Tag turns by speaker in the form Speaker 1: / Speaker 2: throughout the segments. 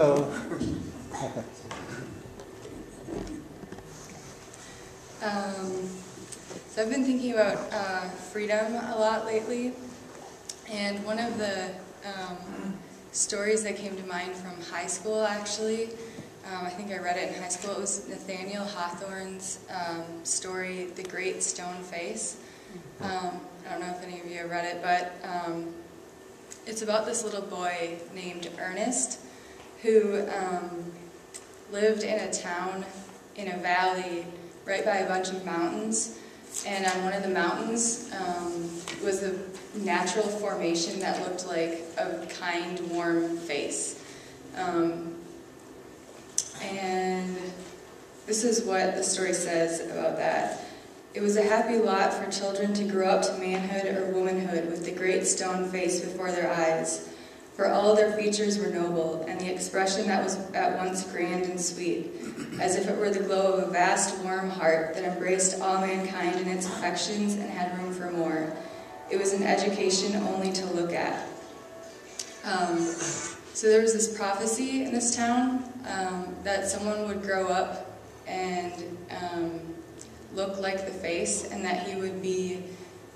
Speaker 1: Hello.
Speaker 2: So I've been thinking about freedom a lot lately, and one of the stories that came to mind from high school, actually, I think I read it in high school. It was Nathaniel Hawthorne's story, The Great Stone Face. I don't know if any of you have read it, but it's about this little boy named Ernest who lived in a town in a valley right by a bunch of mountains, and on one of the mountains was a natural formation that looked like a kind, warm face. And this is what the story says about that. It was a happy lot for children to grow up to manhood or womanhood with the great stone face before their eyes, for all their features were noble, and the expression that was at once grand and sweet, as if it were the glow of a vast, warm heart that embraced all mankind in its affections and had room for more. It was an education only to look at. So there was this prophecy in this town that someone would grow up and look like the face, and that he would be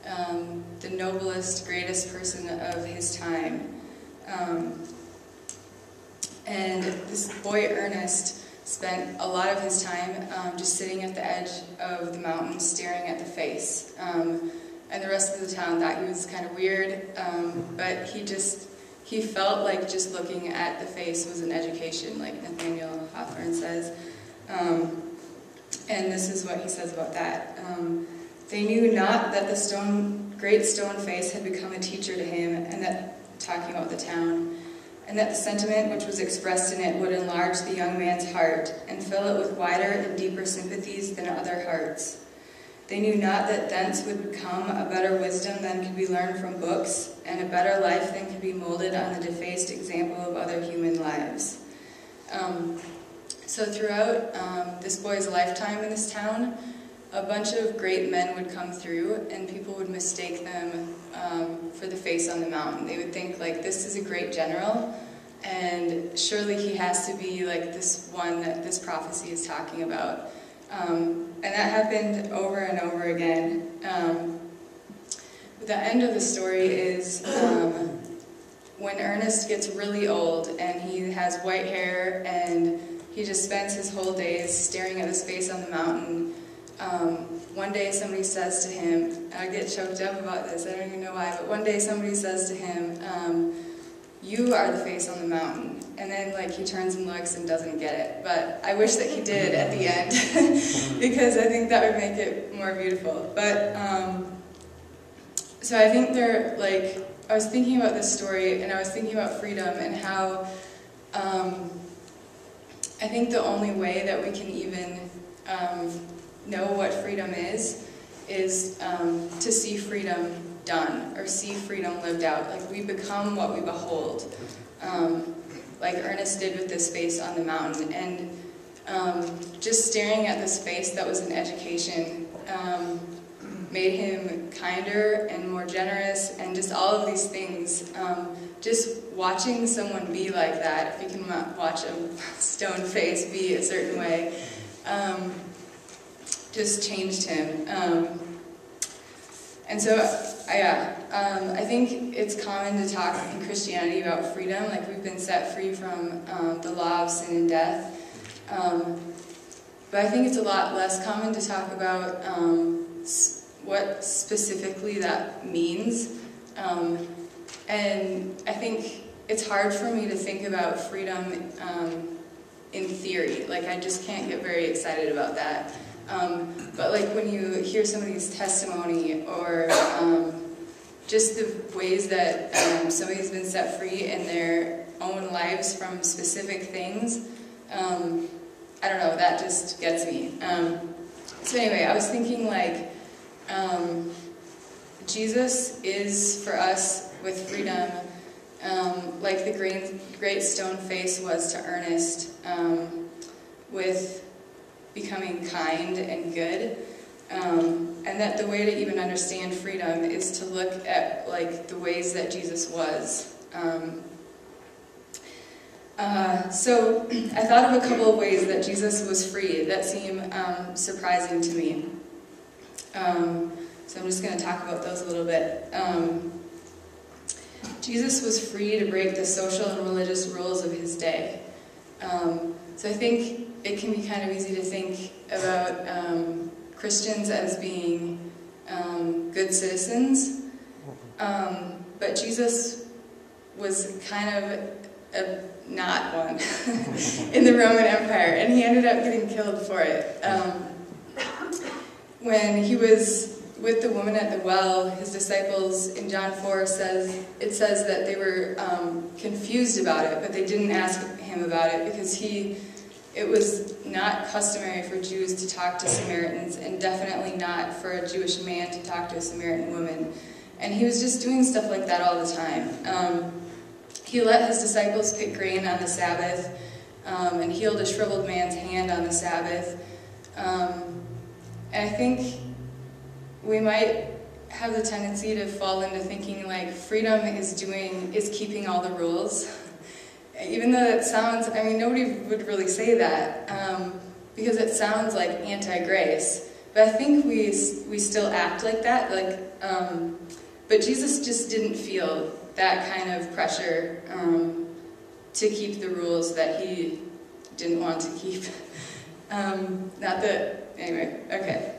Speaker 2: the noblest, greatest person of his time. And this boy Ernest spent a lot of his time just sitting at the edge of the mountain staring at the face. And the rest of the town thought he was kind of weird, but he felt like just looking at the face was an education, like Nathaniel Hawthorne says. And this is what he says about that. They knew not that the great stone face had become a teacher to him, and that, talking about the town, and that the sentiment which was expressed in it would enlarge the young man's heart and fill it with wider and deeper sympathies than other hearts. They knew not that thence would come a better wisdom than could be learned from books, and a better life than could be molded on the defaced example of other human lives. So throughout this boy's lifetime in this town, a bunch of great men would come through, and people would mistake them for the face on the mountain. They would think, like, this is a great general, and surely he has to be like this one that this prophecy is talking about. And that happened over and over again. The end of the story is when Ernest gets really old, and he has white hair, and he just spends his whole days staring at his face on the mountain. One day somebody says to him, I get choked up about this, I don't even know why, but one day somebody says to him, you are the face on the mountain. And then he turns and looks and doesn't get it. But I wish that he did at the end, because I think that would make it more beautiful. But, so I think I was thinking about this story, and I was thinking about freedom, and how I think the only way that we can even know what freedom is to see freedom done, or see freedom lived out. Like, we become what we behold, like Ernest did with this face on the mountain. And just staring at this face that was an education made him kinder and more generous, and just all of these things. Just watching someone be like that, if you can watch a stone face be a certain way, just changed him. And so, I think it's common to talk in Christianity about freedom, like we've been set free from the law of sin and death. But I think it's a lot less common to talk about what specifically that means. And I think it's hard for me to think about freedom in theory. Like, I just can't get very excited about that. But when you hear somebody's testimony, or just the ways that somebody's been set free in their own lives from specific things, I don't know, that just gets me. So anyway, I was thinking Jesus is for us with freedom, like the great stone face was to Ernest, with becoming kind and good, and that the way to even understand freedom is to look at the ways that Jesus was. So I thought of a couple of ways that Jesus was free that seem surprising to me. So I'm just going to talk about those a little bit. Jesus was free to break the social and religious rules of his day. So I think it can be kind of easy to think about Christians as being good citizens, but Jesus was kind of not one in the Roman Empire, and he ended up getting killed for it. When he was with the woman at the well, his disciples in John 4 says that they were confused about it, but they didn't ask him about it because it was not customary for Jews to talk to Samaritans, and definitely not for a Jewish man to talk to a Samaritan woman. And he was just doing stuff like that all the time. He let his disciples pick grain on the Sabbath, and healed a shriveled man's hand on the Sabbath. And I think we might have the tendency to fall into thinking like freedom is keeping all the rules. Even though that sounds, I mean, nobody would really say that, because it sounds like anti-grace. But I think we still act like that, but Jesus just didn't feel that kind of pressure to keep the rules that he didn't want to keep. Anyway, okay.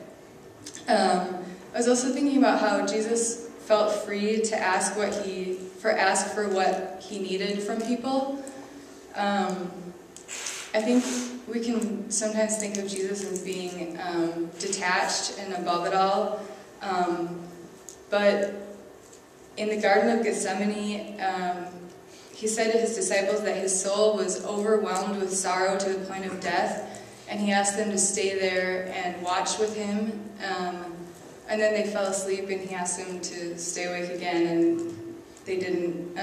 Speaker 2: I was also thinking about how Jesus felt free to ask for what he needed from people. I think we can sometimes think of Jesus as being detached and above it all, but in the Garden of Gethsemane, he said to his disciples that his soul was overwhelmed with sorrow to the point of death, and he asked them to stay there and watch with him. And then they fell asleep, and he asked them to stay awake again, and they didn't.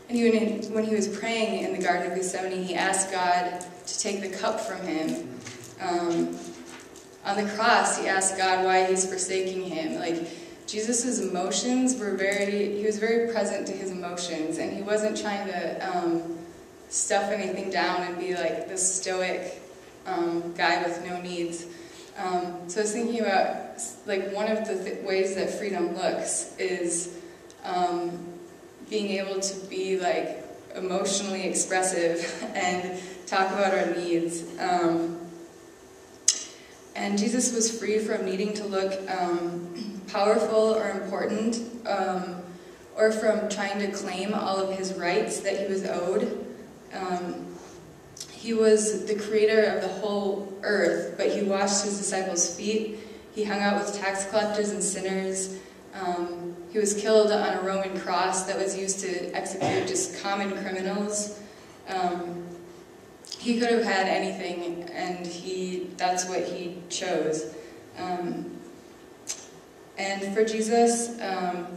Speaker 2: And when he was praying in the Garden of Gethsemane, he asked God to take the cup from him. On the cross, he asked God why he's forsaking him. Like, Jesus' emotions he was very present to his emotions, and he wasn't trying to stuff anything down and be like this stoic guy with no needs. So I was thinking about, like, one of the ways that freedom looks is being able to be, like, emotionally expressive and talk about our needs. And Jesus was free from needing to look powerful or important, or from trying to claim all of his rights that he was owed. He was the creator of the whole earth, but he washed his disciples' feet. He hung out with tax collectors and sinners. He was killed on a Roman cross that was used to execute just common criminals. He could have had anything, and that's what he chose. And for Jesus,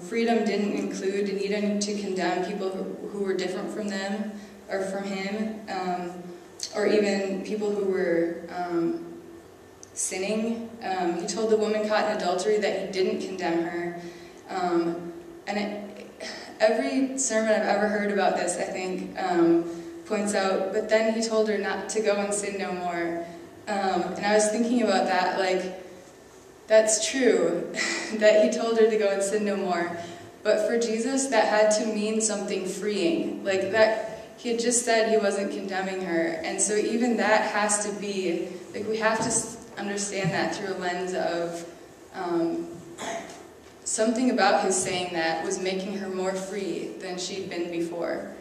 Speaker 2: freedom didn't include needing to condemn people who were different from them or from him, or even people who were sinning. He told the woman caught in adultery that he didn't condemn her. Every sermon I've ever heard about this, I think, points out, but then he told her not to go and sin no more. And I was thinking about that, like, that's true, that he told her to go and sin no more. But for Jesus, that had to mean something freeing. Like, that, he had just said he wasn't condemning her. And so even that has to be, like, we have to understand that through a lens of something about his saying that was making her more free than she'd been before.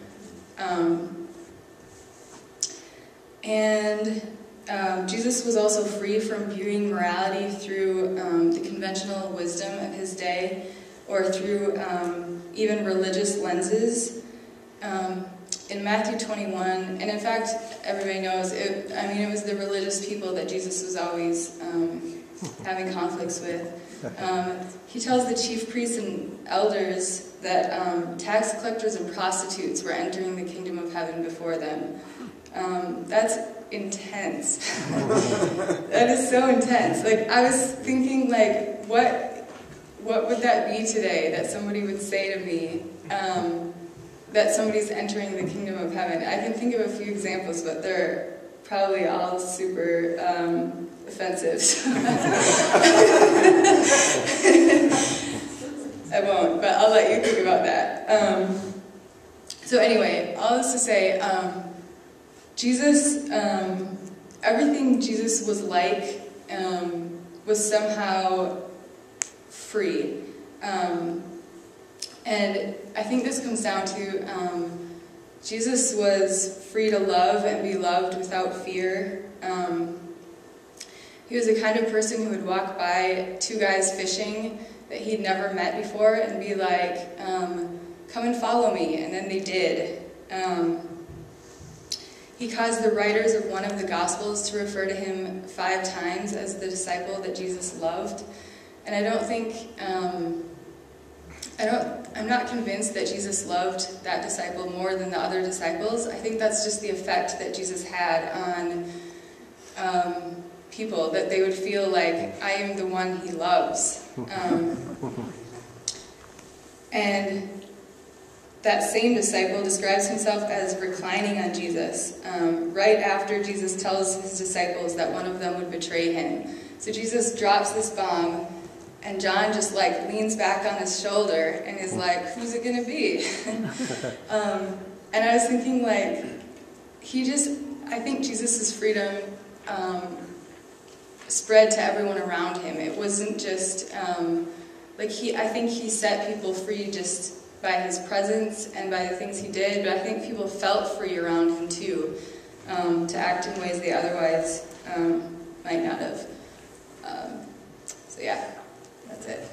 Speaker 2: Jesus was also free from viewing morality through the conventional wisdom of his day, or through even religious lenses. In Matthew 21, and in fact, everybody knows, it was the religious people that Jesus was always having conflicts with. He tells the chief priests and elders that tax collectors and prostitutes were entering the kingdom of heaven before them. That's intense. That is so intense. Like, I was thinking, like, what would that be today that somebody would say to me? that somebody's entering the kingdom of heaven. I can think of a few examples, but they're probably all super offensive. I won't, but I'll let you think about that. So anyway, all this to say, Jesus, everything Jesus was like was somehow free. And I think this comes down to Jesus was free to love and be loved without fear. He was the kind of person who would walk by two guys fishing that he'd never met before and be like, come and follow me, and then they did. He caused the writers of one of the Gospels to refer to him 5 times as the disciple that Jesus loved. And I don't think, I'm not convinced that Jesus loved that disciple more than the other disciples. I think that's just the effect that Jesus had on people, that they would feel like, I am the one he loves. And that same disciple describes himself as reclining on Jesus, right after Jesus tells his disciples that one of them would betray him. So Jesus drops this bomb, and John just like leans back on his shoulder and is like, who's it gonna be? And I was thinking, like, I think Jesus' freedom spread to everyone around him. It wasn't just, I think he set people free just by his presence and by the things he did, but I think people felt free around him too, to act in ways they otherwise might not have. So yeah, that's it.